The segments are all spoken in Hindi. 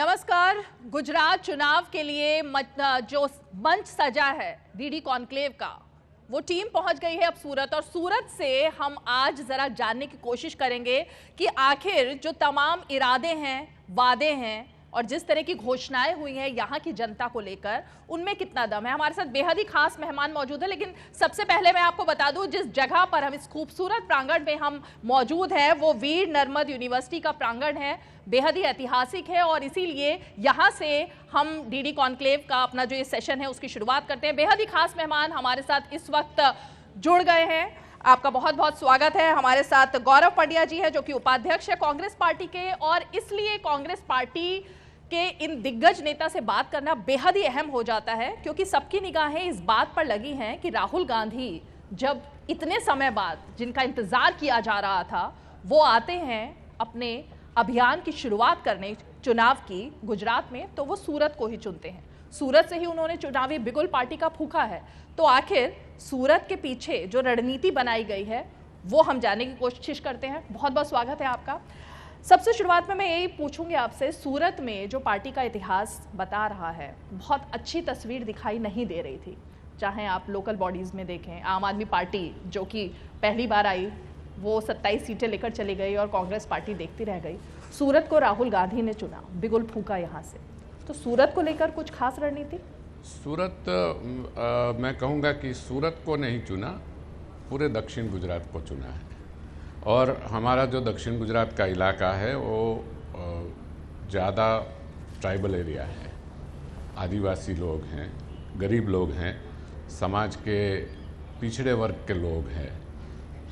नमस्कार। गुजरात चुनाव के लिए जो मंच सजा है डीडी कॉन्क्लेव का, वो टीम पहुंच गई है अब सूरत, और सूरत से हम आज जरा जानने की कोशिश करेंगे कि आखिर जो तमाम इरादे हैं, वादे हैं और जिस तरह की घोषणाएं हुई हैं यहाँ की जनता को लेकर, उनमें कितना दम है। हमारे साथ बेहद ही खास मेहमान मौजूद है, लेकिन सबसे पहले मैं आपको बता दूं जिस जगह पर हम, इस खूबसूरत प्रांगण में हम मौजूद हैं, वो वीर नर्मद यूनिवर्सिटी का प्रांगण है। बेहद ही ऐतिहासिक है और इसीलिए यहाँ से हम डीडी कॉन्क्लेव का अपना जो ये सेशन है उसकी शुरुआत करते हैं। बेहद ही खास मेहमान हमारे साथ इस वक्त जुड़ गए हैं। आपका बहुत बहुत स्वागत है। हमारे साथ गौरव पंड्या जी है जो कि उपाध्यक्ष है कांग्रेस पार्टी के, और इसलिए कांग्रेस पार्टी के इन दिग्गज नेता से बात करना बेहद ही अहम हो जाता है, क्योंकि सबकी निगाहें इस बात पर लगी हैं कि राहुल गांधी जब इतने समय बाद, जिनका इंतजार किया जा रहा था, वो आते हैं अपने अभियान की शुरुआत करने चुनाव की गुजरात में, तो वो सूरत को ही चुनते हैं। सूरत से ही उन्होंने चुनावी बिगुल पार्टी का फूंका है। तो आखिर सूरत के पीछे जो रणनीति बनाई गई है वो हम जानने की कोशिश करते हैं। बहुत बहुत स्वागत है आपका। सबसे शुरुआत में मैं यही पूछूंगी आपसे, सूरत में जो पार्टी का इतिहास बता रहा है, बहुत अच्छी तस्वीर दिखाई नहीं दे रही थी। चाहे आप लोकल बॉडीज़ में देखें, आम आदमी पार्टी जो कि पहली बार आई वो 27 सीटें लेकर चली गई और कांग्रेस पार्टी देखती रह गई। सूरत को राहुल गांधी ने चुना, बिगुल फूंका यहाँ से। तो सूरत को लेकर कुछ खास रणनीति? सूरत मैं कहूँगा कि सूरत को नहीं चुना, पूरे दक्षिण गुजरात को चुना है। और हमारा जो दक्षिण गुजरात का इलाका है वो ज़्यादा ट्राइबल एरिया है, आदिवासी लोग हैं, गरीब लोग हैं, समाज के पिछड़े वर्ग के लोग हैं।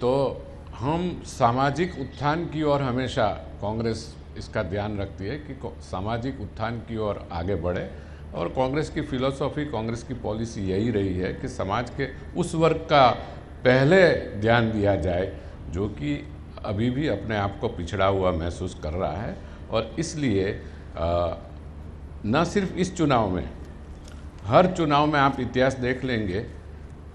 तो हम सामाजिक उत्थान की ओर हमेशा कांग्रेस इसका ध्यान रखती है कि सामाजिक उत्थान की ओर आगे बढ़े, और कांग्रेस की फिलॉसफी, कांग्रेस की पॉलिसी यही रही है कि समाज के उस वर्ग का पहले ध्यान दिया जाए जो कि अभी भी अपने आप को पिछड़ा हुआ महसूस कर रहा है। और इसलिए न सिर्फ इस चुनाव में, हर चुनाव में आप इतिहास देख लेंगे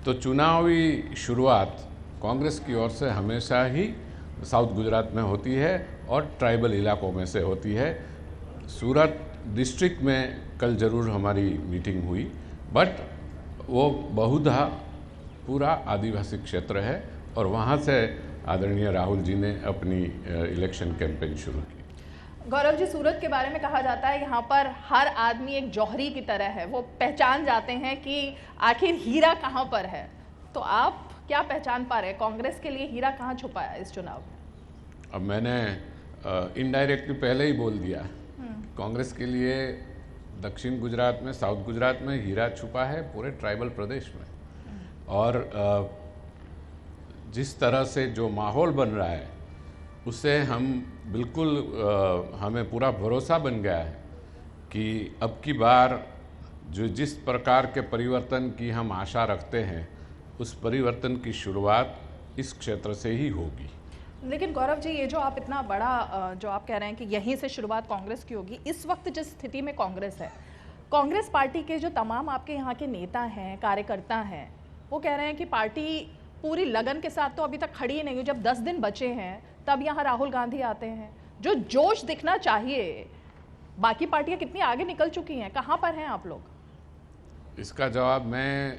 तो चुनावी शुरुआत कांग्रेस की ओर से हमेशा ही साउथ गुजरात में होती है और ट्राइबल इलाकों में से होती है। सूरत डिस्ट्रिक्ट में कल ज़रूर हमारी मीटिंग हुई, बट वो बहुधा पूरा आदिवासी क्षेत्र है और वहाँ से आदरणीय राहुल जी ने अपनी इलेक्शन कैंपेन शुरू की। गौरव जी, सूरत के बारे में कहा जाता है यहाँ पर हर आदमी एक जौहरी की तरह है, वो पहचान जाते हैं कि आखिर हीरा कहाँ पर है। तो आप क्या पहचान पा रहे हैं, कांग्रेस के लिए हीरा कहाँ छुपा है इस चुनाव में? अब मैंने इनडायरेक्टली पहले ही बोल दिया, कांग्रेस के लिए दक्षिण गुजरात में, साउथ गुजरात में हीरा छुपा है पूरे ट्राइबल प्रदेश में। और जिस तरह से जो माहौल बन रहा है उससे हम बिल्कुल हमें पूरा भरोसा बन गया है कि अब की बार जो जिस प्रकार के परिवर्तन की हम आशा रखते हैं, उस परिवर्तन की शुरुआत इस क्षेत्र से ही होगी। लेकिन गौरव जी, ये जो आप इतना बड़ा जो आप कह रहे हैं कि यहीं से शुरुआत कांग्रेस की होगी, इस वक्त जिस स्थिति में कांग्रेस है, कांग्रेस पार्टी के जो तमाम आपके यहाँ के नेता हैं, कार्यकर्ता हैं, वो कह रहे हैं कि पार्टी पूरी लगन के साथ तो अभी तक खड़ी ही नहीं हुई। जब 10 दिन बचे हैं तब यहाँ राहुल गांधी आते हैं। जो जोश दिखना चाहिए, बाकी पार्टियां कितनी आगे निकल चुकी हैं, कहाँ पर हैं आप लोग? इसका जवाब मैं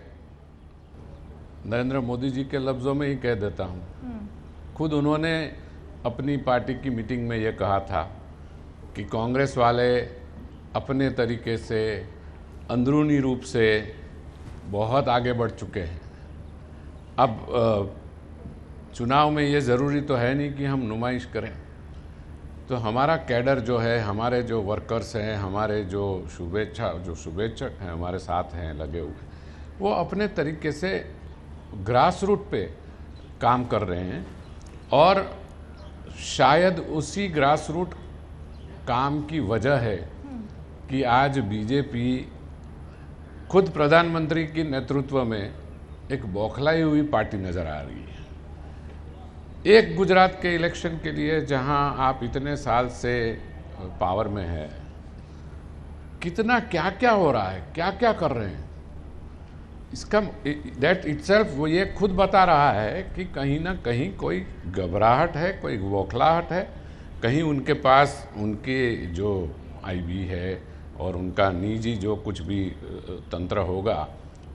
नरेंद्र मोदी जी के लफ्ज़ों में ही कह देता हूँ। खुद उन्होंने अपनी पार्टी की मीटिंग में ये कहा था कि कांग्रेस वाले अपने तरीके से अंदरूनी रूप से बहुत आगे बढ़ चुके हैं। अब चुनाव में ये ज़रूरी तो है नहीं कि हम नुमाइश करें, तो हमारा कैडर जो है, हमारे जो वर्कर्स हैं, हमारे जो शुभेच्छक हैं, हमारे साथ हैं लगे हुए, वो अपने तरीके से ग्रास रूट पे काम कर रहे हैं। और शायद उसी ग्रास रूट काम की वजह है कि आज बीजेपी खुद प्रधानमंत्री के नेतृत्व में एक बौखलाई हुई पार्टी नज़र आ रही है। एक गुजरात के इलेक्शन के लिए जहां आप इतने साल से पावर में है, कितना क्या क्या हो रहा है, क्या क्या कर रहे हैं, इसका दैट इटसेल्फ वो ये खुद बता रहा है कि कहीं ना कहीं कोई घबराहट है, कोई बौखलाहट है, कहीं उनके पास उनके जो आईबी है और उनका निजी जो कुछ भी तंत्र होगा,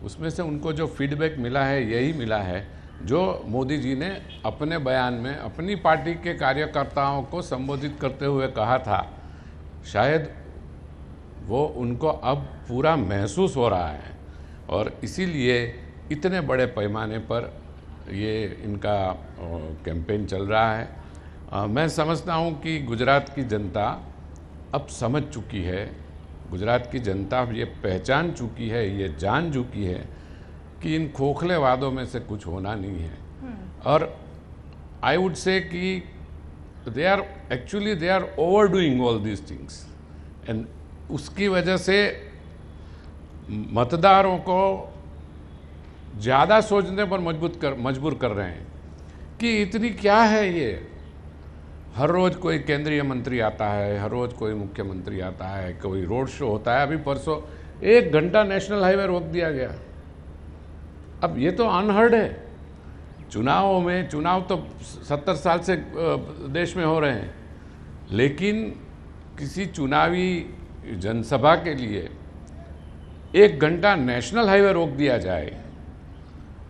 उसमें से उनको जो फीडबैक मिला है यही मिला है जो मोदी जी ने अपने बयान में अपनी पार्टी के कार्यकर्ताओं को संबोधित करते हुए कहा था। शायद वो उनको अब पूरा महसूस हो रहा है और इसीलिए इतने बड़े पैमाने पर ये इनका कैंपेन चल रहा है। मैं समझता हूँ कि गुजरात की जनता अब समझ चुकी है, गुजरात की जनता ये पहचान चुकी है, ये जान चुकी है कि इन खोखले वादों में से कुछ होना नहीं है। और आई वुड से कि they are overdoing all these things and उसकी वजह से मतदारों को ज़्यादा सोचने पर मजबूर कर रहे हैं कि इतनी क्या है ये। हर रोज़ कोई केंद्रीय मंत्री आता है, हर रोज़ कोई मुख्यमंत्री आता है, कोई रोड शो होता है। अभी परसों 1 घंटा नेशनल हाईवे रोक दिया गया। अब ये तो अनहर्ड है। चुनाव तो 70 साल से देश में हो रहे हैं, लेकिन किसी चुनावी जनसभा के लिए 1 घंटा नेशनल हाईवे रोक दिया जाए,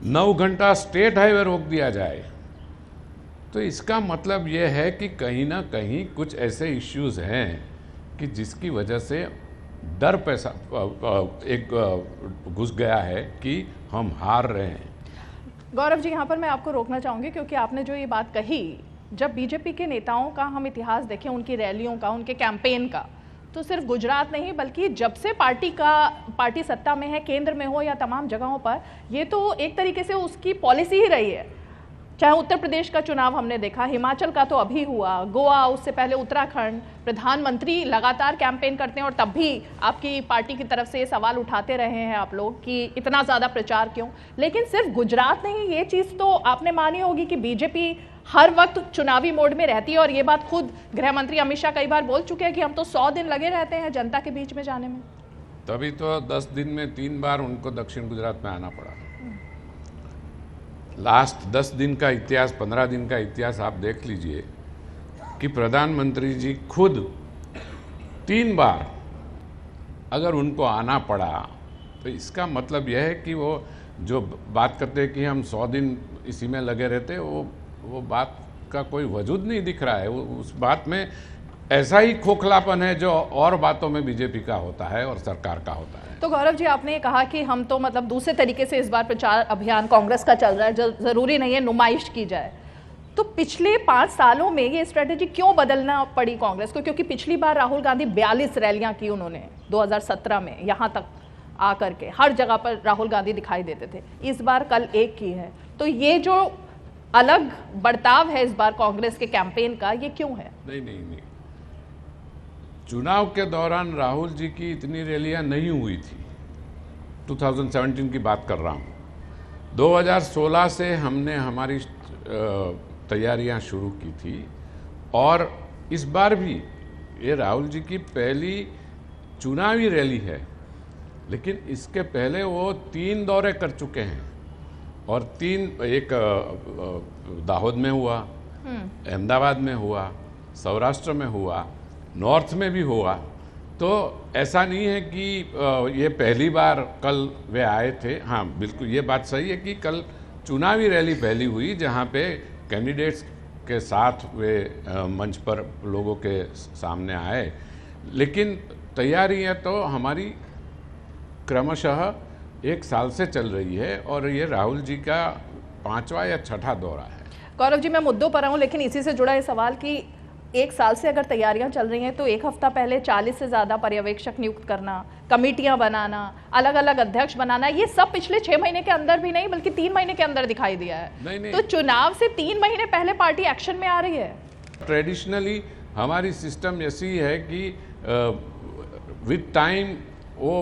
9 घंटा स्टेट हाईवे रोक दिया जाए, तो इसका मतलब यह है कि कहीं ना कहीं कुछ ऐसे इश्यूज हैं कि जिसकी वजह से डर पैसा घुस गया है कि हम हार रहे हैं। गौरव जी, यहाँ पर मैं आपको रोकना चाहूँगी क्योंकि आपने जो ये बात कही, जब बीजेपी के नेताओं का हम इतिहास देखें, उनकी रैलियों का, उनके कैंपेन का, तो सिर्फ गुजरात नहीं बल्कि जब से पार्टी सत्ता में है, केंद्र में हो या तमाम जगहों पर, ये तो एक तरीके से उसकी पॉलिसी ही रही है। चाहे उत्तर प्रदेश का चुनाव हमने देखा, हिमाचल का तो अभी हुआ, गोवा, उससे पहले उत्तराखंड, प्रधानमंत्री लगातार कैंपेन करते हैं और तब भी आपकी पार्टी की तरफ से ये सवाल उठाते रहे हैं आप लोग कि इतना ज़्यादा प्रचार क्यों। लेकिन सिर्फ गुजरात नहीं, ये चीज़ तो आपने मानी होगी कि बीजेपी हर वक्त चुनावी मोड में रहती है और ये बात खुद गृह मंत्री अमित शाह कई बार बोल चुके हैं कि हम तो 100 दिन लगे रहते हैं जनता के बीच में जाने में। तभी तो 10 दिन में 3 बार उनको दक्षिण गुजरात में आना पड़ा। लास्ट 10 दिन का इतिहास, 15 दिन का इतिहास आप देख लीजिए कि प्रधानमंत्री जी खुद 3 बार अगर उनको आना पड़ा, तो इसका मतलब यह है कि वो जो बात करते हैं कि हम 100 दिन इसी में लगे रहते, वो बात का कोई वजूद नहीं दिख रहा है। उस बात में ऐसा ही खोखलापन है जो और बातों में बीजेपी का होता है और सरकार का होता है। तो गौरव जी, आपने कहा कि हम तो मतलब दूसरे तरीके से इस बार प्रचार अभियान कांग्रेस का चल रहा है, जो जरूरी नहीं है नुमाइश की जाए। तो पिछले 5 सालों में ये स्ट्रेटेजी क्यों बदलना पड़ी कांग्रेस को? क्योंकि पिछली बार राहुल गांधी 42 रैलियां की उन्होंने 2017 में, यहाँ तक आकर के हर जगह पर राहुल गांधी दिखाई देते थे। इस बार कल 1 की है, तो ये जो अलग बर्ताव है इस बार कांग्रेस के कैंपेन का, ये क्यों है? नहीं, चुनाव के दौरान राहुल जी की इतनी रैलियां नहीं हुई थी। 2017 की बात कर रहा हूँ। 2016 से हमने हमारी तैयारियां शुरू की थी और इस बार भी ये राहुल जी की पहली चुनावी रैली है, लेकिन इसके पहले वो 3 दौरे कर चुके हैं और 3, एक दाहोद में हुआ, अहमदाबाद में हुआ, सौराष्ट्र में हुआ, नॉर्थ में भी हुआ। तो ऐसा नहीं है कि ये पहली बार कल वे आए थे। हाँ, बिल्कुल ये बात सही है कि कल चुनावी रैली पहली हुई जहाँ पे कैंडिडेट्स के साथ वे मंच पर लोगों के सामने आए, लेकिन तैयारियाँ तो हमारी क्रमशः 1 साल से चल रही है और ये राहुल जी का 5वां या 6ठा दौरा है। गौरव जी, मैं मुद्दों पर आऊँ, लेकिन इसी से जुड़ा ये सवाल कि 1 साल से अगर तैयारियां चल रही हैं तो 1 हफ्ता पहले 40 से ज़्यादा पर्यवेक्षक नियुक्त करना, कमेटियां बनाना, अलग अलग अध्यक्ष बनाना, ये सब पिछले 6 महीने के अंदर भी नहीं बल्कि 3 महीने के अंदर दिखाई दिया है। नहीं। तो चुनाव से 3 महीने पहले पार्टी एक्शन में आ रही है। ट्रेडिशनली हमारी सिस्टम ऐसी है कि विद टाइम वो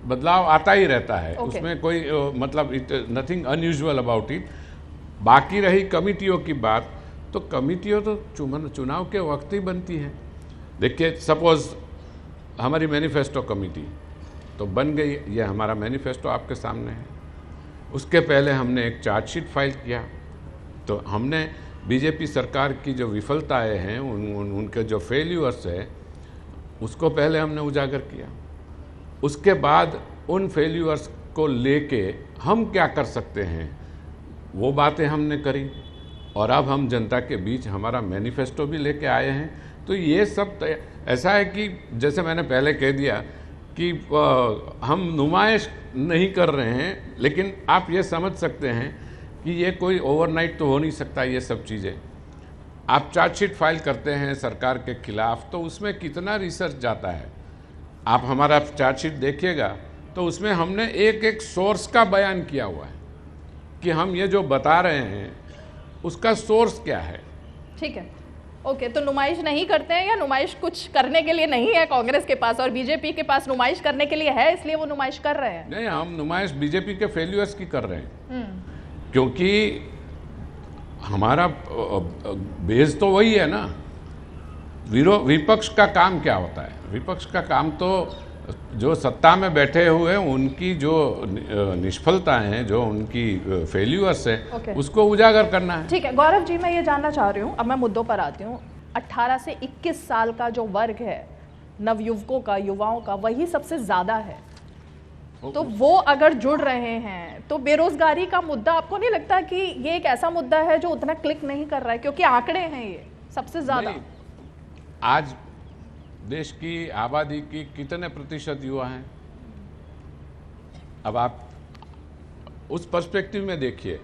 बदलाव आता ही रहता है। उसमें कोई मतलब नथिंग अनयूजुअल अबाउट इट। बाकी रही कमिटियों की बात, तो कमिटियों तो चुनाव के वक्त ही बनती है। देखिए, सपोज हमारी मैनिफेस्टो कमेटी तो बन गई, ये हमारा मैनिफेस्टो आपके सामने है। उसके पहले हमने एक चार्जशीट फाइल किया, तो हमने बीजेपी सरकार की जो विफलताएं हैं, उनके जो फेल्यूर्स है, उसको पहले हमने उजागर किया, उसके बाद उन फेल्यूअर्स को लेके हम क्या कर सकते हैं वो बातें हमने करी, और अब हम जनता के बीच हमारा मैनिफेस्टो भी लेके आए हैं। तो ये सब ऐसा है कि जैसे मैंने पहले कह दिया कि हम नुमाइश नहीं कर रहे हैं, लेकिन आप ये समझ सकते हैं कि ये कोई ओवरनाइट तो हो नहीं सकता। ये सब चीज़ें आप चार्जशीट फाइल करते हैं सरकार के खिलाफ, तो उसमें कितना रिसर्च जाता है। आप हमारा चार्जशीट देखिएगा तो उसमें हमने एक एक सोर्स का बयान किया हुआ है कि हम ये जो बता रहे हैं उसका सोर्स क्या है। ठीक है, ओके। तो नुमाइश नहीं करते हैं, या नुमाइश कुछ करने के लिए नहीं है कांग्रेस के पास और बीजेपी के पास नुमाइश करने के लिए है, इसलिए वो नुमाइश कर रहे हैं? नहीं, हम नुमाइश बीजेपी के फेल्यूअर्स की कर रहे हैं, क्योंकि हमारा बेस तो वही है ना। विपक्ष का काम क्या होता है? विपक्ष का काम तो जो सत्ता में बैठे हुए उनकी जो निष्फलताएं हैं, जो उनकी फेल्यूअर्स है, उसको उजागर करना है। ठीक है गौरव जी, मैं ये जानना चाह रही हूँ, अब मैं मुद्दों पर आती हूँ। 18 से 21 साल का जो वर्ग है नवयुवकों का, युवाओं का, वही सबसे ज्यादा है। तो वो अगर जुड़ रहे हैं तो बेरोजगारी का मुद्दा आपको नहीं लगता कि ये एक ऐसा मुद्दा है जो उतना क्लिक नहीं कर रहा है? क्योंकि आंकड़े हैं ये सबसे ज्यादा। आज देश की आबादी की कितने प्रतिशत युवा हैं? अब आप उस पर्सपेक्टिव में देखिए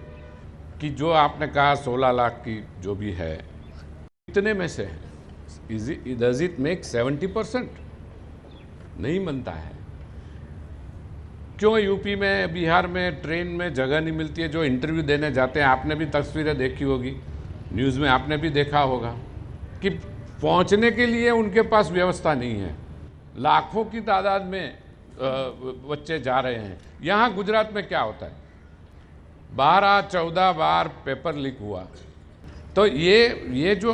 कि जो आपने कहा 16 लाख की जो भी है, कितने में से है? Does it make 70%? नहीं बनता है। क्यों यूपी में, बिहार में ट्रेन में जगह नहीं मिलती है? जो इंटरव्यू देने जाते हैं, आपने भी तस्वीरें देखी होगी, न्यूज़ में आपने भी देखा होगा कि पहुंचने के लिए उनके पास व्यवस्था नहीं है। लाखों की तादाद में बच्चे जा रहे हैं। यहाँ गुजरात में क्या होता है, 12-14 बार पेपर लीक हुआ। तो ये जो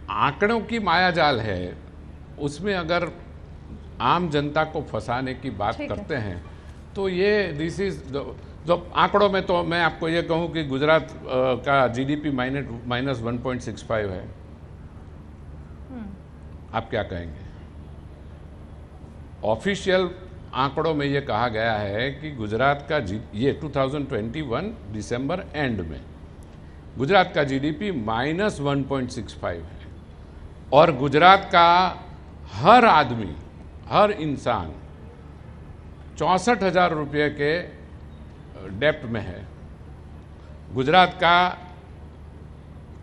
आंकड़ों की मायाजाल है, उसमें अगर आम जनता को फंसाने की बात करते हैं तो ये दिस इज जो आंकड़ों में, तो मैं आपको ये कहूँ कि गुजरात का जीडीपी -1.65 है। आप क्या कहेंगे? ऑफिशियल आंकड़ों में ये कहा गया है कि गुजरात का ये 2021 दिसंबर एंड में गुजरात का जीडीपी -1.65 है, और गुजरात का हर आदमी, हर इंसान 64,000 रुपये के डेप्ट में है। गुजरात का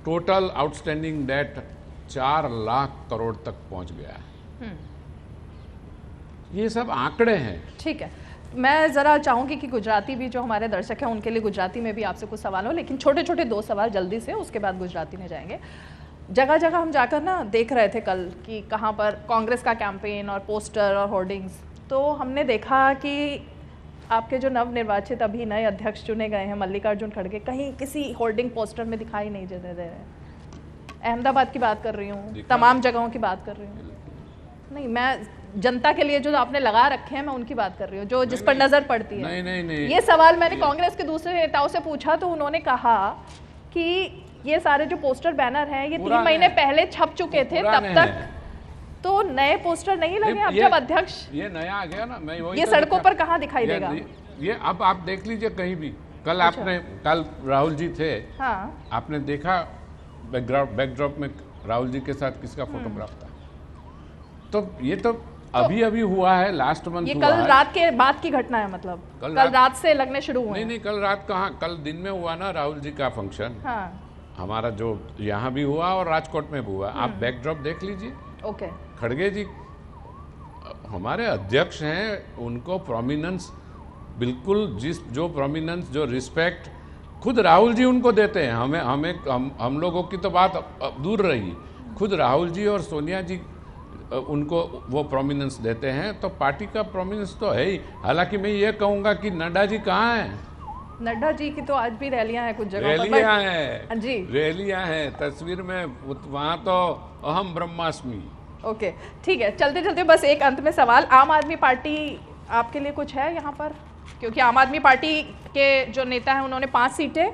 total outstanding date 4 lakh crore तक पहुंच गया है। ये सब आंकड़े हैं। ठीक है, मैं ज़रा चाहूँगी कि गुजराती भी जो हमारे दर्शक हैं उनके लिए गुजराती में भी आपसे कुछ सवाल हो, लेकिन छोटे छोटे 2 सवाल जल्दी से, उसके बाद गुजराती में जाएंगे। जगह जगह हम जाकर ना देख रहे थे कल कि कहाँ पर कांग्रेस का कैंपेन और पोस्टर और होर्डिंग्स, तो हमने देखा कि आपके जो नवनिर्वाचित अभी नए अध्यक्ष चुने गए हैं मल्लिकार्जुन खड़गे, कहीं किसी होर्डिंग पोस्टर में दिखाई नहीं दे रहे हैं। अहमदाबाद की बात कर रही हूँ, तमाम जगहों की बात कर रही हूँ। नहीं, मैं जनता के लिए जो आपने लगा रखे हैं मैं उनकी बात कर रही हूँ, जो जिस पर नजर पड़ती है। नहीं। ये सवाल मैंने कांग्रेस के दूसरे नेताओं से पूछा तो उन्होंने कहा कि ये सारे जो पोस्टर बैनर हैं ये 3 महीने पहले छप चुके थे, तब तक तो नए पोस्टर नहीं लगे। अब जब अध्यक्ष ये नया आ गया ना, मैं वही ये सड़कों पर कहाँ दिखाई देगा? ये अब आप देख लीजिए कहीं भी। कल राहुल जी थे, हाँ, आपने देखा बैकड्रॉप में राहुल जी के साथ किसका फोटोग्राफ था? तो ये तो अभी हुआ है, लास्ट मंथ ये हुआ कल है। रात के बाद की घटना है, मतलब कल रात से लगने शुरू हुए? नहीं, कल रात कहाँ, कल दिन में हुआ ना राहुल जी का फंक्शन। हाँ, हमारा जो यहाँ भी हुआ और राजकोट में भी हुआ। आप बैकड्रॉप देख लीजिए। ओके। खड़गे जी हमारे अध्यक्ष हैं, उनको प्रोमिनेंस बिल्कुल, जो प्रोमिनेंस, जो रिस्पेक्ट खुद राहुल जी उनको देते हैं। हम लोगों की तो बात दूर रही, खुद राहुल जी और सोनिया जी उनको वो प्रोमिनेंस देते हैं। तो पार्टी का प्रोमिनेंस तो है ही। हालांकि मैं ये कहूँगा कि नड्डा जी कहाँ हैं? नड्डा जी की तो आज भी रैलियां हैं कुछ जगह पर। रैलियां हैं जी, रैलियां हैं, तस्वीर में वहाँ तो अहम ब्रह्मास्मि। ओके, ठीक है। चलते चलते बस एक अंत में सवाल, आम आदमी पार्टी आपके लिए कुछ है यहाँ पर? क्योंकि आम आदमी पार्टी के जो नेता हैं उन्होंने 5 सीटें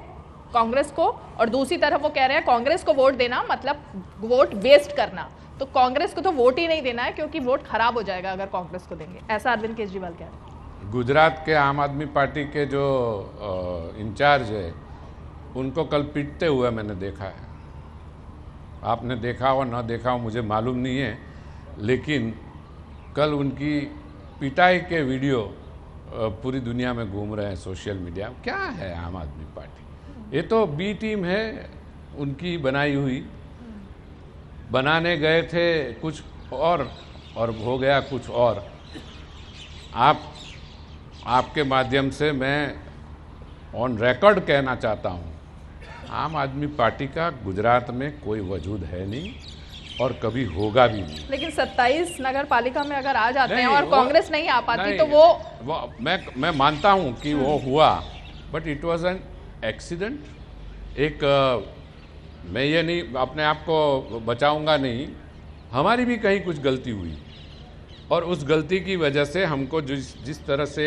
कांग्रेस को, और दूसरी तरफ वो कह रहे हैं कांग्रेस को वोट देना मतलब वोट वेस्ट करना। तो कांग्रेस को तो वोट ही नहीं देना है क्योंकि वोट खराब हो जाएगा अगर कांग्रेस को देंगे, ऐसा अरविंद केजरीवाल कह रहे हैं। गुजरात के आम आदमी पार्टी के जो इंचार्ज है उनको कल पीटते हुए मैंने देखा है। आपने देखा हो ना देखा हो मुझे मालूम नहीं है, लेकिन कल उनकी पिटाई के वीडियो पूरी दुनिया में घूम रहे हैं सोशल मीडिया। क्या है आम आदमी पार्टी? ये तो बी टीम है उनकी बनाई हुई। बनाने गए थे कुछ और हो गया कुछ और। आपके माध्यम से मैं ऑन रिकॉर्ड कहना चाहता हूँ, आम आदमी पार्टी का गुजरात में कोई वजूद है नहीं और कभी होगा भी नहीं। लेकिन 27 नगर पालिका में अगर आ जाते हैं और वो, कांग्रेस नहीं आ पाती नहीं, तो वो मैं मानता हूं कि वो हुआ, but it was an accident. मैं ये नहीं अपने आप को बचाऊंगा नहीं, हमारी भी कहीं कुछ गलती हुई और उस गलती की वजह से हमको जिस तरह से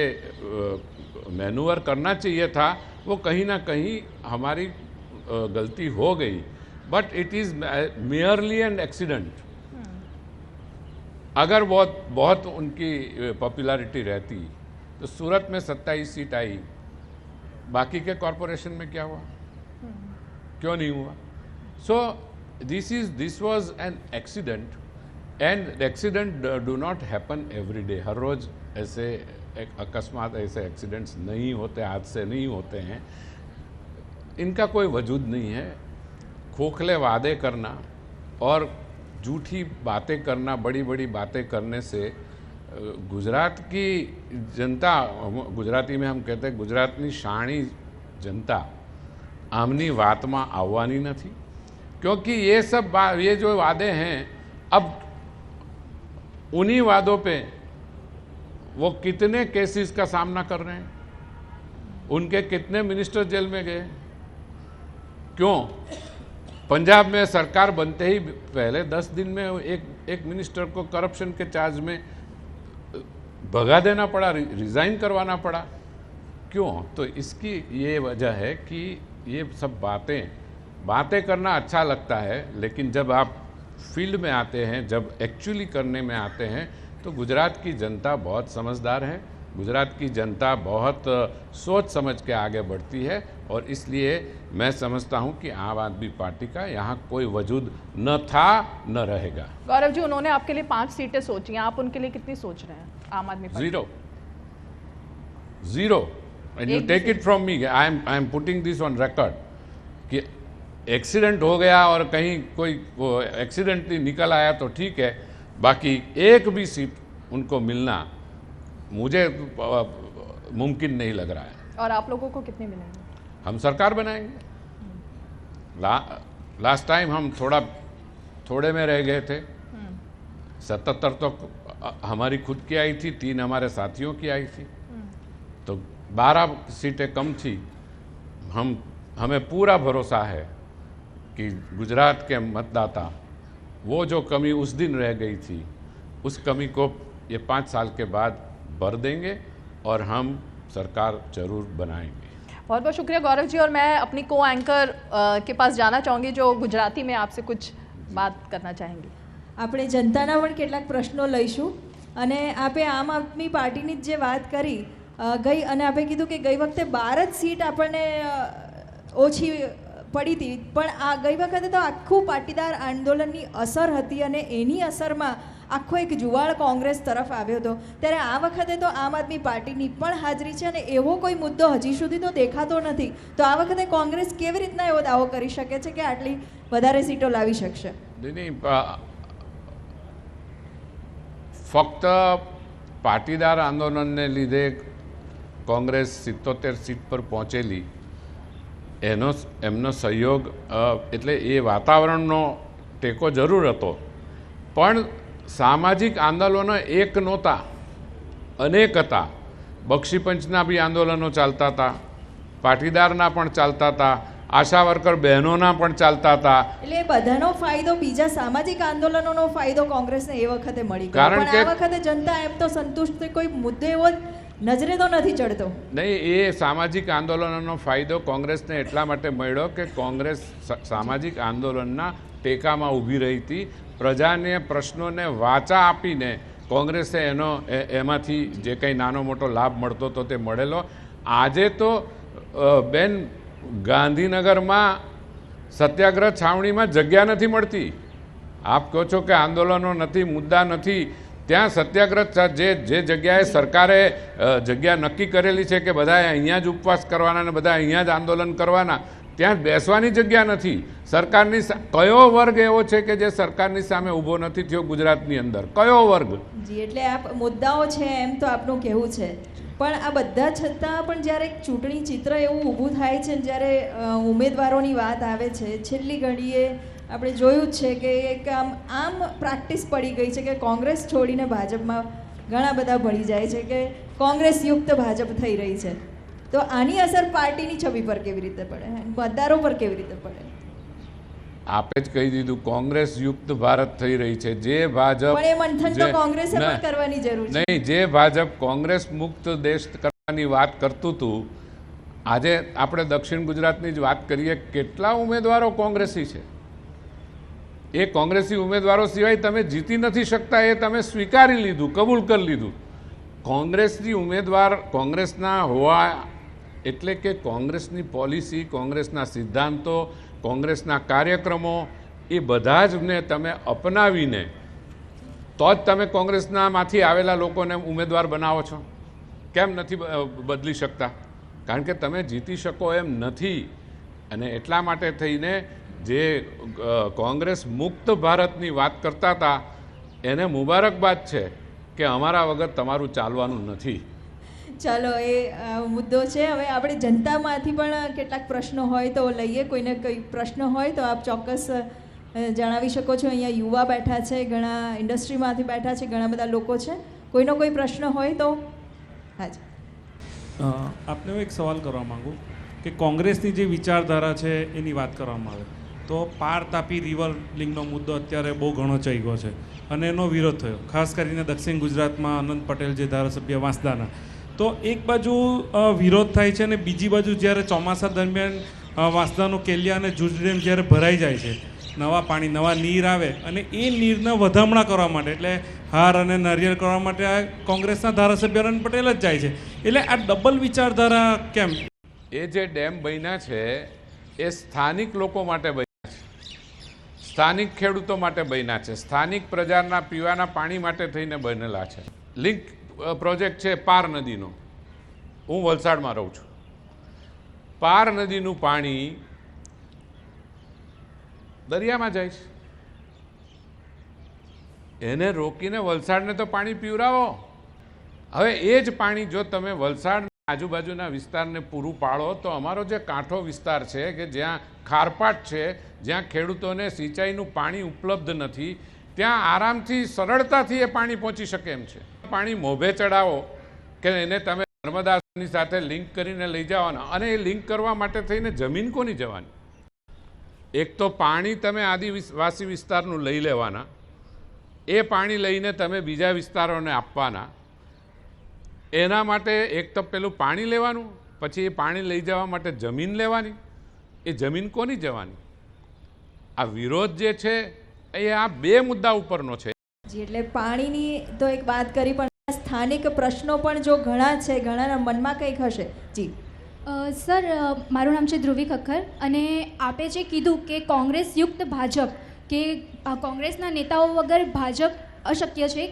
मैनूवर करना चाहिए था वो कहीं ना कहीं हमारी गलती हो गई, but it is merely an accident. अगर बहुत उनकी पॉपुलैरिटी रहती तो सूरत में 27 सीट आई, बाकी के कॉरपोरेशन में क्या हुआ, क्यों नहीं हुआ? So this was an accident and accident do not happen every day. हर रोज ऐसे अकस्मात ऐसे एक्सीडेंट्स नहीं होते, हादसे नहीं होते हैं, इनका कोई वजूद नहीं है। खोखले वादे करना और झूठी बातें करना, बड़ी बड़ी बातें करने से गुजरात की जनता, गुजराती में हम कहते हैं गुजरातनी शाणी जनता आमनी बात में आववानी नहीं, क्योंकि ये जो वादे हैं अब उन्हीं वादों पे वो कितने केसेस का सामना कर रहे हैं, उनके कितने मिनिस्टर जेल में गए। क्यों? पंजाब में सरकार बनते ही पहले 10 दिन में एक मिनिस्टर को करप्शन के चार्ज में भगा देना पड़ा, रिजाइन करवाना पड़ा। क्यों? तो इसकी ये वजह है कि ये सब बातें करना अच्छा लगता है, लेकिन जब आप फील्ड में आते हैं, जब एक्चुअली करने में आते हैं, तो गुजरात की जनता बहुत समझदार है, गुजरात की जनता बहुत सोच समझ के आगे बढ़ती है और इसलिए मैं समझता हूं कि आम आदमी पार्टी का यहां कोई वजूद न था न रहेगा। गौरव जी, उन्होंने आपके लिए 5 सीटें सोची, आप उनके लिए कितनी सोच रहे हैं? Aam Aadmi Party zero and you take it from me, I am putting this on record कि एक्सीडेंट हो गया और कहीं कोई एक्सीडेंटली निकल आया तो ठीक है, बाकी एक भी सीट उनको मिलना मुझे मुमकिन नहीं लग रहा है। और आप लोगों को कितने मिलेंगे? हम सरकार बनाएंगे। लास्ट टाइम हम थोड़े में रह गए थे। 77 तो हमारी खुद की आई थी, 3 हमारे साथियों की आई थी, तो 12 सीटें कम थी। हमें पूरा भरोसा है कि गुजरात के मतदाता वो जो कमी उस दिन रह गई थी, उस कमी को ये 5 साल के बाद भर देंगे और हम सरकार जरूर बनाएंगे। बहुत बहुत शुक्रिया गौरव जी। और मैं अपनी को एंकर के पास जाना चाहूँगी जो गुजराती में आपसे कुछ बात करना चाहेंगी। આપણે જનતાના પણ કેટલાક પ્રશ્નો લઈશું અને આપે આમ આદમી પાર્ટીની જે વાત કરી ગઈ અને આપે કીધું કે ગઈ વખતે 12 જ સીટ આપણને ઓછી પડી હતી, પણ આ ગઈ વખતે તો આખું પાટીદાર આંદોલનની અસર હતી અને એની અસરમાં આખો એક જુવાળ કોંગ્રેસ તરફ આવ્યો હતો, ત્યારે આ વખતે તો આમ આદમી પાર્ટીની પણ હાજરી છે અને એવો કોઈ મુદ્દો હજી સુધી તો દેખાતો નથી, તો આ વખતે કોંગ્રેસ કેવી રીતના એવો દાવો કરી શકે છે કે આટલી વધારે સીટો લાવી શકશે? ફક્ત પાટીદાર આંદોલનને લીધે કોંગ્રેસ 77 સીટ પર પહોંચેલી એમનો સહયોગ એટલે એ વાતાવરણનો ટેકો જરૂર હતો, પણ સામાજિક આંદોલનો એક નહોતા, અનેક હતા. બક્ષીપંચના બી આંદોલનો ચાલતા હતા, પાટીદારના પણ ચાલતા હતા, આશા વર્કર બહેનોના પણ ચાલતા હતા. એટલે બધાનો ફાયદો બીજા સામાજિક આંદોલનોનો ફાયદો કોંગ્રેસને એ વખતે મળી ગયો, કારણ પણ કે આ વખતે જનતા એમ તો સંતુષ્ટ કોઈ મુદ્દો એવો નજરે તો નથી ચડતો. નહીં, એ સામાજિક આંદોલનોનો ફાયદો કોંગ્રેસને એટલા માટે મળ્યો કે કોંગ્રેસ સામાજિક આંદોલનના ટેકામાં ઊભી રહી હતી. પ્રજાને પ્રશ્નોને વાચા આપીને કોંગ્રેસે એમાંથી જે કંઈ નાનો મોટો લાભ મળતો હતો તે મળેલો. આજે તો બેન, ગાંધીનગરમાં સત્યાગ્રહ છાવણીમાં જગ્યા નથી મળતી. આપ કહો છો કે આંદોલનો નથી, મુદ્દા નથી, ત્યાં સત્યાગ્રહ જે જગ્યાએ સરકારે જગ્યા નક્કી કરેલી છે કે બધાએ અહીંયા જ ઉપવાસ કરવાના ને બધા અહીંયા જ આંદોલન કરવાના, ત્યાં બેસવાની જગ્યા નથી. સરકારની કયો વર્ગ એવો છે કે જે સરકારની સામે ઊભો નથી થયો ગુજરાતની અંદર? કયો વર્ગ? જી, એટલે આપ મુદ્દાઓ છે એમ તો આપનું કહેવું છે, પણ આ બધા છતાં પણ જ્યારે એક ચૂંટણી ચિત્ર એવું ઊભું થાય છે, જ્યારે ઉમેદવારોની વાત આવે છે, છેલ્લી ઘડીએ આપણે જોયું જ છે કે એક આમ પ્રેક્ટિસ પડી ગઈ છે કે કોંગ્રેસ છોડીને ભાજપમાં ઘણા બધા ભળી જાય છે, કે કોંગ્રેસ યુક્ત ભાજપ થઈ રહી છે. તો આની અસર પાર્ટીની છબી પર કેવી રીતે પડે, મતદારો પર કેવી રીતે પડે? આપે જ કહી દીધું, કોંગ્રેસ યુક્ત ભારત થઈ રહી છે. જે ભાજપ, પણ એ મંથન તો કોંગ્રેસે પણ કરવાની જરૂર છે. નહીં, જે ભાજપ કોંગ્રેસ મુક્ત દેશ કરવાની વાત કરતું હતું, આજે આપણે દક્ષિણ ગુજરાતની જ વાત કરીએ, કેટલા ઉમેદવારો કોંગ્રેસી છે. એ કોંગ્રેસી ઉમેદવારો સિવાય તમે જીતી નથી શકતા, એ તમે સ્વીકારી લીધું, કબૂલ કરી લીધું. કોંગ્રેસની ઉમેદવાર કોંગ્રેસના હોવા એટલે કે કોંગ્રેસની પોલિસી, કોંગ્રેસના સિદ્ધાંતો, કોંગ્રેસના કાર્યક્રમો, એ બધા જ ને તમે અપનાવીને તો જ તમે કોંગ્રેસનામાંથી આવેલા લોકોને ઉમેદવાર બનાવો છો. કેમ નથી બદલી શકતા? કારણ કે તમે જીતી શકો એમ નથી. અને એટલા માટે થઈને જે કોંગ્રેસ મુક્ત ભારતની વાત કરતા હતા એને મુબારકબાદ છે કે અમારા વગર તમારું ચાલવાનું નથી. ચાલો, એ મુદ્દો છે. હવે આપણે જનતામાંથી પણ કેટલાક પ્રશ્નો હોય તો લઈએ. કોઈને કોઈ પ્રશ્ન હોય તો આપ ચોક્કસ જણાવી શકો છો. અહીંયા યુવા બેઠા છે, ઘણા ઇન્ડસ્ટ્રીમાંથી બેઠા છે, ઘણા બધા લોકો છે. કોઈનો કોઈ પ્રશ્ન હોય તો હાજી. આપને હું એક સવાલ કરવા માગું કે કોંગ્રેસની જે વિચારધારા છે એની વાત કરવામાં આવે તો પાર તાપી રિવર લિંકનો મુદ્દો અત્યારે બહુ ઘણો ચઈ છે અને એનો વિરોધ થયો, ખાસ કરીને દક્ષિણ ગુજરાતમાં આનંદ પટેલ જે ધારાસભ્ય વાંસદાના. તો એક બાજુ વિરોધ થાય છે અને બીજી બાજુ જ્યારે ચોમાસા દરમિયાન વાંસદાનું કેલિયા અને જૂજ ડેમ જ્યારે ભરાઈ જાય છે, નવા પાણી, નવા નીર આવે અને એ નીરના વધામણા કરવા માટે, એટલે હાર અને નારિયેળ કરવા માટે આ કોંગ્રેસના ધારાસભ્ય આનંદ પટેલ જ જાય છે. એટલે આ ડબલ વિચારધારા કેમ? એ જે ડેમ બન્યા છે એ સ્થાનિક લોકો માટે બન્યા છે, સ્થાનિક ખેડૂતો માટે બન્યા છે, સ્થાનિક પ્રજાના પીવાના પાણી માટે થઈને બનેલા છે. લિંક પ્રોજેક્ટ છે પાર નદીનો. હું વલસાડમાં રહું છું. પાર નદીનું પાણી દરિયામાં જાય છે. એને રોકીને વલસાડને તો પાણી પીવડાવો. હવે એ જ પાણી જો તમે વલસાડ આજુબાજુના વિસ્તારને પૂરું પાડો તો અમારો જે કાંઠો વિસ્તાર છે કે જ્યાં ખારપાટ છે, જ્યાં ખેડૂતોને સિંચાઈનું પાણી ઉપલબ્ધ નથી, ત્યાં આરામથી સરળતાથી એ પાણી પહોંચી શકે એમ છે. પાણી મોભે ચડાવો કે એને તમે નર્મદાની સાથે લિંક કરીને લઈ જવાના, અને એ લિંક કરવા માટે થઈને જમીન કોની જવાની? એક તો પાણી તમે આદિવાસી વિસ્તારનું લઈ લેવાના, એ પાણી લઈને તમે બીજા વિસ્તારોને આપવાના. એના માટે એક તો પેલું પાણી લેવાનું, પછી એ પાણી લઈ જવા માટે જમીન લેવાની. એ જમીન કોની જવાની? આ વિરોધ જે છે એ આ બે મુદ્દા ઉપરનો છે. જી, એટલે પાણીની તો એક વાત કરી, પણ સ્થાનિક પ્રશ્નો પણ જો ઘણા છે, ઘણાના મનમાં કંઈક હશે. જી સર, મારું નામ છે ધ્રુવી ખખ્ખર અને આપે જે કીધું કે કોંગ્રેસ યુક્ત ભાજપ, કે કોંગ્રેસના નેતાઓ વગર ભાજપ અશક્ય છે,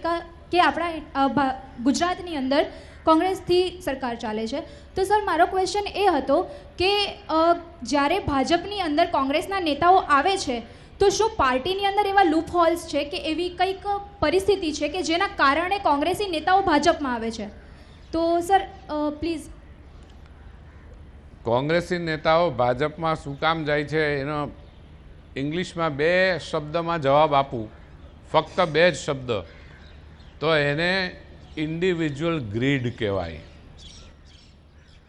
કે આપણા ગુજરાતની અંદર કોંગ્રેસથી સરકાર ચાલે છે. તો સર, મારો ક્વેશ્ચન એ હતો કે જ્યારે ભાજપની અંદર કોંગ્રેસના નેતાઓ આવે છે તો શું પાર્ટીની અંદર એવા લૂપ હોલ્સ છે કે એવી કંઈક પરિસ્થિતિ છે કે જેના કારણે કોંગ્રેસી નેતાઓ ભાજપમાં આવે છે? તો સર પ્લીઝ. કોંગ્રેસી નેતાઓ ભાજપમાં શું કામ જાય છે એનો ઇંગ્લિશમાં બે શબ્દમાં જવાબ આપું, ફક્ત બે જ શબ્દ, તો એને ઇન્ડિવિજ્યુઅલ ગ્રીડ કહેવાય.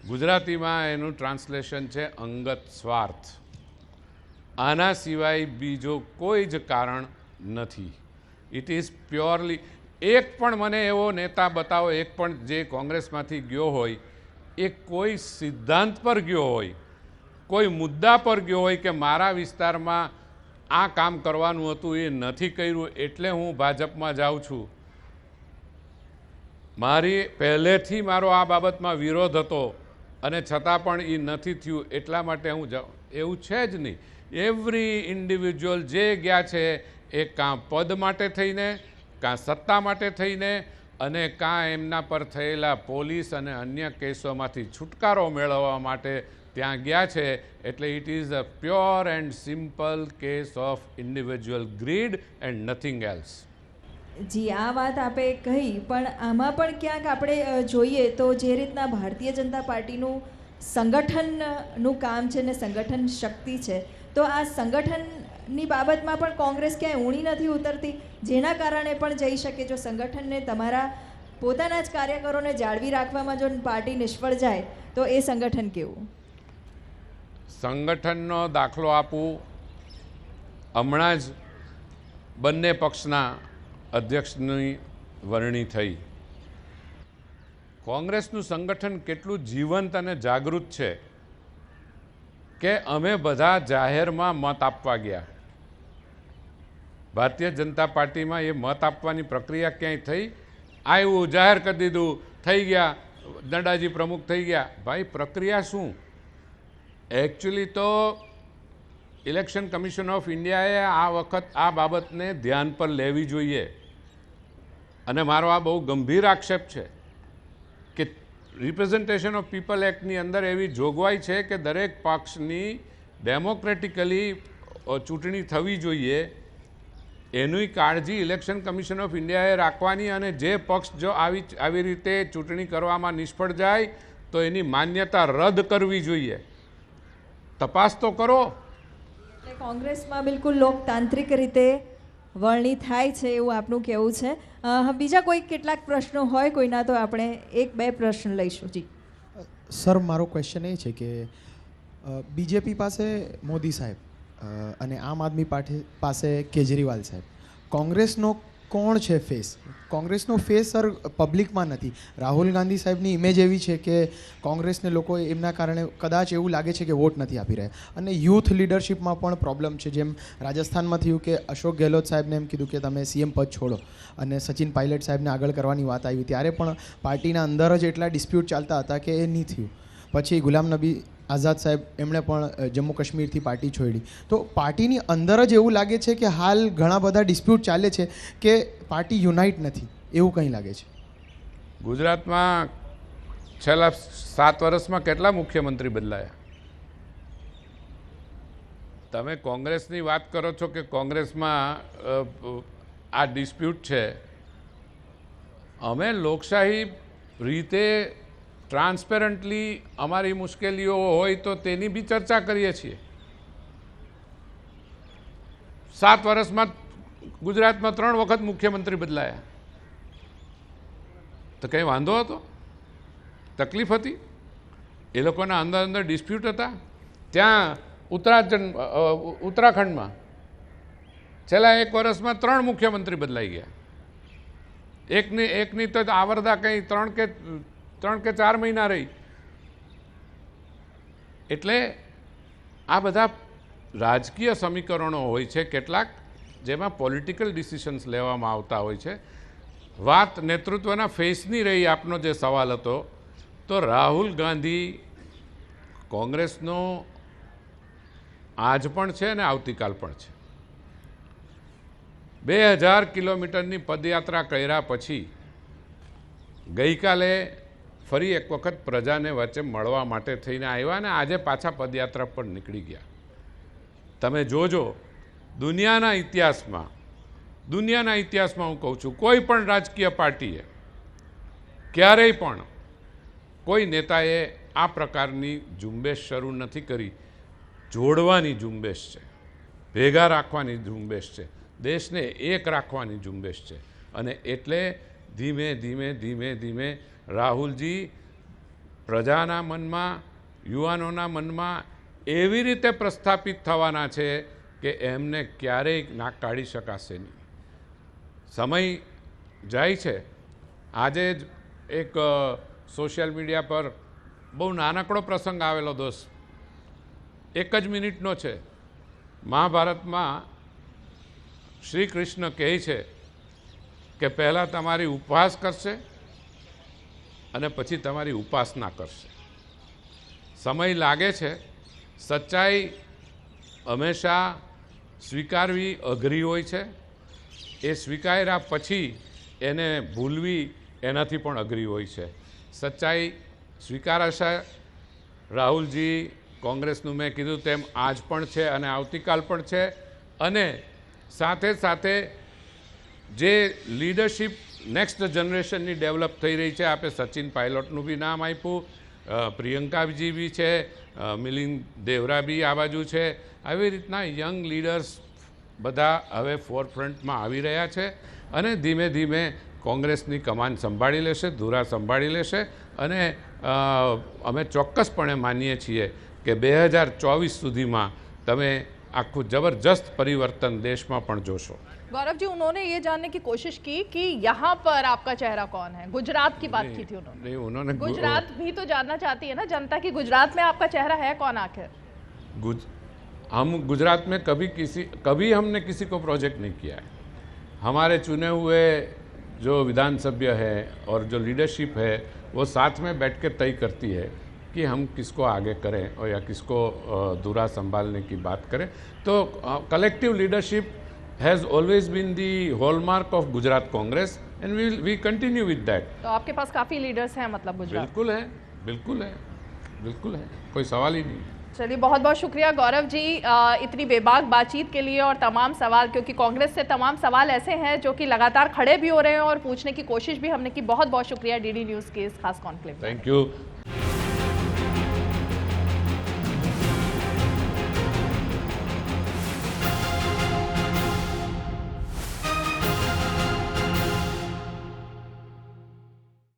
ગુજરાતીમાં એનું ટ્રાન્સલેશન છે અંગત સ્વાર્થ. આના સિવાય બીજો કોઈ જ કારણ નથી. ઇટ ઇઝ પ્યોરલી એક પણ મને એવો નેતા બતાવો, એક પણ જે કોંગ્રેસમાંથી ગયો હોય એ કોઈ સિદ્ધાંત પર ગયો હોય, કોઈ મુદ્દા પર ગયો હોય કે મારા વિસ્તારમાં આ કામ કરવાનું હતું એ નથી કર્યું એટલે હું ભાજપમાં જાઉં છું. મારી પહેલેથી મારો આ બાબતમાં વિરોધ હતો અને છતાં પણ એ નથી થયું એટલા માટે હું જાઉં, એવું છે જ નહીં. એવરી ઇન્ડિવિજ્યુઅલ જે ગયા છે એ કાં પદ માટે થઈને, કાં સત્તા માટે થઈને, અને કાં એમના પર થયેલા પોલીસ અને અન્ય કેસોમાંથી છુટકારો મેળવવા માટે ત્યાં ગયા છે. એટલે it is a pure and simple case of individual greed and nothing else. જી, આ વાત આપે કહી, પણ આમાં પણ ક્યાંક આપણે જોઈએ તો જે રીતના ભારતીય જનતા પાર્ટીનું સંગઠનનું કામ છે ને સંગઠન શક્તિ છે, તો આ સંગઠનની બાબતમાં પણ કોંગ્રેસ ક્યાંય ઊણી નથી ઉતરતી, જેના કારણે પણ જઈ શકે જો સંગઠનને તમારા પોતાના જ કાર્યકરોને જાળવી રાખવામાં જો પાર્ટી નિષ્ફળ જાય તો એ સંગઠન કેવું? સંગઠનનો દાખલો આપું. હમણાં જ બંને પક્ષના અધ્યક્ષની વરણી થઈ. કોંગ્રેસનું સંગઠન કેટલું જીવંત અને જાગૃત છે કે અમે બધા જાહેરમાં મત આપવા ગયા. ભારતીય જનતા પાર્ટીમાં એ મત આપવાની પ્રક્રિયા ક્યાંય થઈ? આવ્યું, જાહેર કરી દીધું, થઈ ગયા, નડ્ડાજી પ્રમુખ થઈ ગયા. ભાઈ, પ્રક્રિયા શું? એકચ્યુઅલી તો ઇલેક્શન કમિશન ઓફ ઇન્ડિયાએ આ વખત આ બાબતને ધ્યાન પર લેવી જોઈએ. અને મારો આ બહુ ગંભીર આક્ષેપ છે કે રિપ્રેઝન્ટેશન ઓફ પીપલ એક્ટની અંદર એવી જોગવાઈ છે કે દરેક પક્ષની ડેમોક્રેટિકલી ચૂંટણી થવી જોઈએ. એની કાળજી ઇલેક્શન કમિશન ઓફ ઇન્ડિયાએ રાખવાની, અને જે પક્ષ જો આવી રીતે ચૂંટણી કરવામાં નિષ્ફળ જાય તો એની માન્યતા રદ કરવી જોઈએ. તપાસ તો કરો. એટલે કોંગ્રેસમાં બિલકુલ લોકતાંત્રિક રીતે વરણી થાય છે એવું આપનું કહેવું છે. બીજા કોઈ કેટલાક પ્રશ્નો હોય કોઈના, તો આપણે એક બે પ્રશ્ન લઈશું. જી સર, મારો ક્વેશ્ચન એ છે કે બીજેપી પાસે મોદી સાહેબ અને આમ આદમી પાર્ટી પાસે કેજરીવાલ સાહેબ, કોંગ્રેસનો કોણ છે ફેસ? કોંગ્રેસનો ફેસ સર પબ્લિકમાં નથી. રાહુલ ગાંધી સાહેબની ઇમેજ એવી છે કે કોંગ્રેસને લોકો એમના કારણે કદાચ એવું લાગે છે કે વોટ નથી આપી રહ્યા. અને યુથ લીડરશિપમાં પણ પ્રોબ્લેમ છે. જેમ રાજસ્થાનમાં થયું કે અશોક ગેહલોત સાહેબને એમ કીધું કે તમે સીએમ પદ છોડો, અને સચિન પાયલટ સાહેબને આગળ કરવાની વાત આવી, ત્યારે પણ પાર્ટીના અંદર જ એટલા ડિસ્પ્યુટ ચાલતા હતા કે એ નહીં થયું. પછી ગુલામ નબી આઝાદ સાહેબ, એમણે પણ જમ્મુ કાશ્મીરથી પાર્ટી છોડી. તો પાર્ટીની અંદર જ એવું લાગે છે કે હાલ ઘણા બધા ડિસ્પ્યુટ ચાલે છે કે પાર્ટી યુનાઇટ નથી, એવું કંઈ લાગે છે? ગુજરાતમાં છેલ્લા 7 વર્ષમાં કેટલા મુખ્યમંત્રી બદલાયા? તમે કોંગ્રેસની વાત કરો છો કે કોંગ્રેસમાં આ ડિસ્પ્યુટ છે. અમે લોકશાહી રીતે ટ્રાન્સપેરન્ટલી અમારી મુશ્કેલીઓ હોય તો તેની બી ચર્ચા કરીએ છીએ. 7 વર્ષમાં ગુજરાતમાં 3 વખત મુખ્યમંત્રી બદલાયા, તો કંઈ વાંધો હતો? તકલીફ હતી? એ લોકોના અંદર અંદર ડિસ્પ્યુટ હતા. ત્યાં ઉત્તરાખંડમાં છેલ્લા 1 વર્ષમાં 3 મુખ્યમંત્રી બદલાઈ ગયા. એકની તો આવરદા કંઈ 3 કે 4 મહિના રહી. એટલે આ બધા રાજકીય સમીકરણો હોય છે કેટલાક, જેમાં પોલિટિકલ ડિસિશન્સ લેવામાં આવતા હોય છે. વાત નેતૃત્વના ફેસની રહી. આપનો જે સવાલ હતો, તો રાહુલ ગાંધી કોંગ્રેસનો આજ પણ છે અને આવતીકાલ પણ છે. 2000 કિલોમીટરની પદયાત્રા કર્યા પછી ગઈકાલે ફરી એક વખત પ્રજાને વચ્ચે મળવા માટે થઈને આવ્યા, અને આજે પાછા પદયાત્રા પર નીકળી ગયા. તમે જોજો, દુનિયાના ઇતિહાસમાં હું કહું છું, કોઈ પણ રાજકીય પાર્ટીએ ક્યારેય પણ કોઈ નેતાએ આ પ્રકારની ઝુંબેશ શરૂ નથી કરી. જોડવાની ઝુંબેશ છે, ભેગા રાખવાની ઝુંબેશ છે, દેશને એક રાખવાની ઝુંબેશ છે. અને એટલે ધીમે ધીમે રાહુલજી પ્રજાના મનમાં, યુવાનોના મનમાં એવી રીતે પ્રસ્થાપિત થવાના છે કે એમને ક્યારેય ના કાઢી શકાશે નહીં. સમય જાય છે. આજે જ એક સોશિયલ મીડિયા પર બહુ નાનકડો પ્રસંગ આવેલો દોસ્ત, 1 જ મિનિટનો છે. મહાભારતમાં શ્રી કૃષ્ણ કહે છે કે પહેલાં તમારી ઉપવાસ કરશે અને પછી તમારી ઉપાસના કરશે. સમય લાગે છે. સચ્ચાઈ હંમેશા સ્વીકારવી અઘરી હોય છે. એ સ્વીકાર્યા પછી એને ભૂલવી એનાથી પણ અઘરી હોય છે. સચ્ચાઈ સ્વીકારાશે. રાહુલજી, કોંગ્રેસનું મેં કીધું તેમ આજ પણ છે અને આવતીકાલ પણ છે. અને સાથે સાથે જે લીડરશિપ નેક્સ્ટ જનરેશનની ડેવલપ થઈ રહી છે, આપે સચિન પાયલોટનું બી નામ આપ્યું, પ્રિયંકાજી બી છે, મિલિંદ દેવરા બી આ બાજુ છે. આવી રીતના યંગ લીડર્સ બધા હવે ફોરફ્રન્ટમાં આવી રહ્યા છે અને ધીમે ધીમે કોંગ્રેસની કમાન સંભાળી લેશે, ધુરા સંભાળી લેશે. અને અમે ચોક્કસપણે માનીએ છીએ કે 2024 સુધીમાં તમે આખું जबरदस्त परिवर्तन देश में पण जोशो. गौरव जी, उन्होंने ये जानने की कोशिश की कि यहाँ पर आपका चेहरा कौन है. गुजरात की बात की थी उन्होंने. नहीं, उन्होंने गुजरात भी तो जानना चाहती है ना जनता की, गुजरात में आपका चेहरा है कौन आखिर. हम गुजरात में कभी हमने किसी को प्रोजेक्ट नहीं किया है. हमारे चुने हुए जो विधान सभ्य है और जो लीडरशिप है वो साथ में बैठ के तय करती है कि हम किसको आगे करें और या किसको दूरा संभालने की बात करें. तो collective leadership has always been the hallmark of Gujarat Congress and we continue with that. तो आपके पास काफ़ी लीडर्स हैं मतलब गुजरात. बिल्कुल है, बिल्कुल है, बिल्कुल है, कोई सवाल ही नहीं. चलिए, बहुत बहुत शुक्रिया गौरव जी इतनी बेबाक बातचीत के लिए और तमाम सवाल, क्योंकि कांग्रेस से तमाम सवाल ऐसे हैं जो कि लगातार खड़े भी हो रहे हैं और पूछने की कोशिश भी हमने की. बहुत बहुत शुक्रिया डीडी न्यूज़ के इस खास कॉन्क्लेव. Thank you.